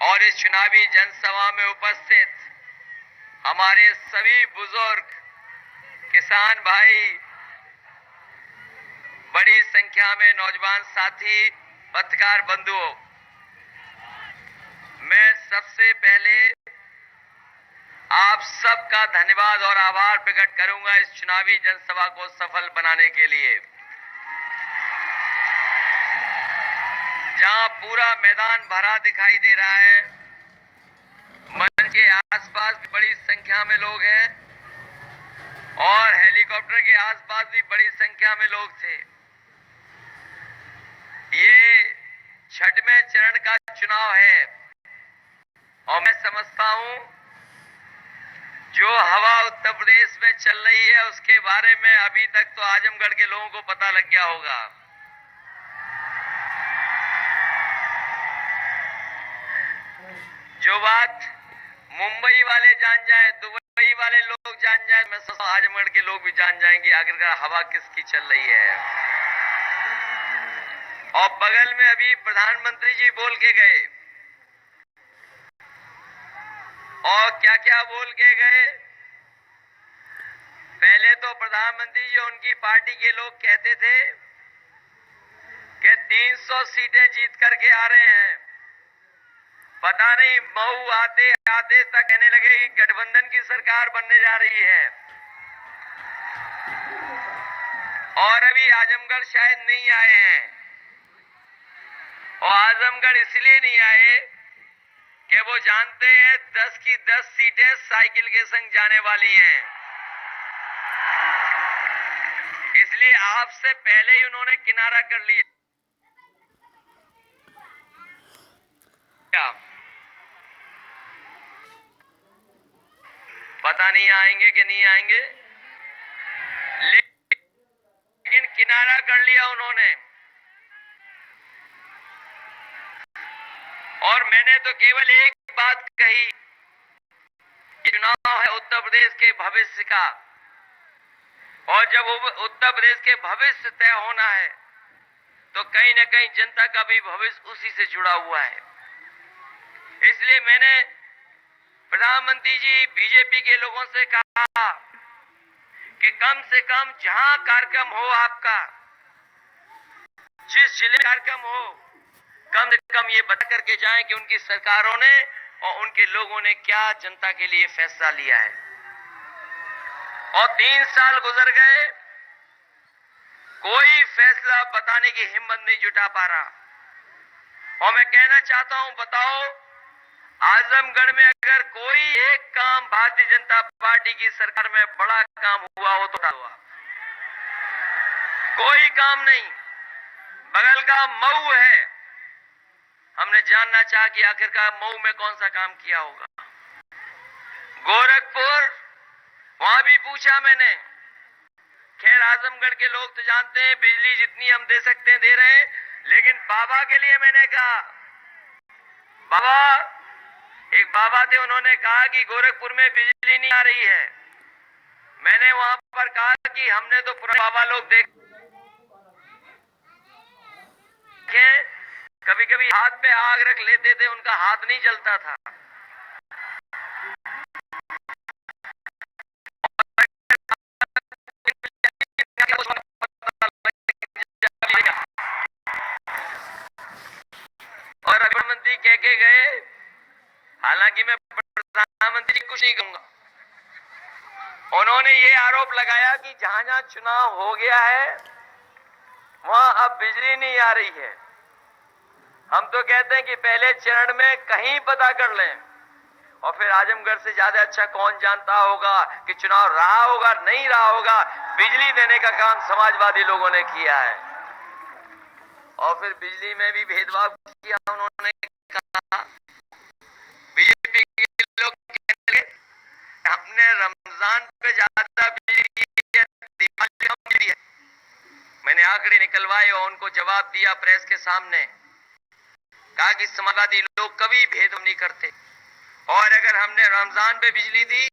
और इस चुनावी जनसभा में उपस्थित हमारे सभी बुजुर्ग, किसान भाई, बड़ी संख्या में नौजवान साथी, पत्रकार बंधुओं, मैं सबसे पहले आप सबका धन्यवाद और आभार प्रकट करूंगा इस चुनावी जनसभा को सफल बनाने के लिए। जहां पूरा मैदान भरा दिखाई दे रहा है, मंच के आसपास भी बड़ी संख्या में लोग हैं और हेलीकॉप्टर के आसपास भी बड़ी संख्या में लोग थे। ये 6वें चरण का चुनाव है और मैं समझता हूं जो हवा उत्तर प्रदेश में चल रही है उसके बारे में अभी तक तो आजमगढ़ के लोगों को पता लग गया होगा। जो बात मुंबई वाले जान जाएं, दुबई वाले लोग जान जाएं, मैं समझता हूं आजमगढ़ के लोग भी जान जाएंगे आखिरकार हवा किसकी चल रही है। और बगल में अभी प्रधानमंत्री जी बोल के गए और क्या क्या बोल के गए। पहले तो प्रधानमंत्री जी उनकी पार्टी के लोग कहते थे कि 300 सीटें जीत करके आ रहे हैं। पता नहीं मऊ आते आते तक कहने लगे कि गठबंधन की सरकार बनने जा रही है। और अभी आजमगढ़ शायद नहीं आए हैं और आजमगढ़ इसलिए नहीं आए कि वो जानते हैं 10 की 10 सीटें साइकिल के संग जाने वाली हैं। इसलिए आपसे पहले ही उन्होंने किनारा कर लिया। पता नहीं आएंगे कि नहीं आएंगे, लेकिन किनारा कर लिया उन्होंने। और मैंने तो केवल एक बात कही, चुनाव है उत्तर प्रदेश के भविष्य का और जब उत्तर प्रदेश के भविष्य तय होना है तो कहीं ना कहीं जनता का भी भविष्य उसी से जुड़ा हुआ है। इसलिए मैंने प्रधानमंत्री जी, बीजेपी के लोगों से कहा कि कम से कम जहां कार्यक्रम हो आपका, जिस जिले कार्यक्रम हो, कम से कम ये बता करके जाएं कि उनकी सरकारों ने और उनके लोगों ने क्या जनता के लिए फैसला लिया है। और 3 साल गुजर गए, कोई फैसला बताने की हिम्मत नहीं जुटा पा रहा। और मैं कहना चाहता हूं, बताओ आजमगढ़ में अगर कोई एक काम भारतीय जनता पार्टी की सरकार में बड़ा काम हुआ हो तो हुआ, कोई काम नहीं। बगल का मऊ है, हमने जानना चाहा कि आखिरकार मऊ में कौन सा काम किया होगा। गोरखपुर, वहां भी पूछा मैंने। खैर आजमगढ़ के लोग तो जानते हैं बिजली जितनी हम दे सकते हैं दे रहे हैं, लेकिन बाबा के लिए मैंने कहा, बाबा, एक बाबा थे, उन्होंने कहा कि गोरखपुर में बिजली नहीं आ रही है। मैंने वहां पर कहा कि हमने तो पुराने बाबा लोग देखे, कभी कभी हाथ पे आग रख लेते थे, उनका हाथ नहीं जलता था। और प्रधानमंत्री कह के गए, हालांकि मैं प्रधानमंत्री कुछ नहीं कहूंगा, उन्होंने ये आरोप लगाया कि जहां जहां चुनाव हो गया है वहां अब बिजली नहीं आ रही है। हम तो कहते हैं कि पहले चरण में कहीं पता कर लें, और फिर आजमगढ़ से ज्यादा अच्छा कौन जानता होगा कि चुनाव रहा होगा नहीं रहा होगा। बिजली देने का काम समाजवादी लोगों ने किया है और फिर बिजली में भी भेदभाव किया। उन्होंने कहा, बीजेपी के लोग कहने लगे हमने रमजान पे ज्यादा बिजली दी है। मैंने आंकड़े निकलवाए और उनको जवाब दिया प्रेस के सामने, कहा कि समाजवादी लोग कभी भेदभाव नहीं करते और अगर हमने रमजान पे बिजली दी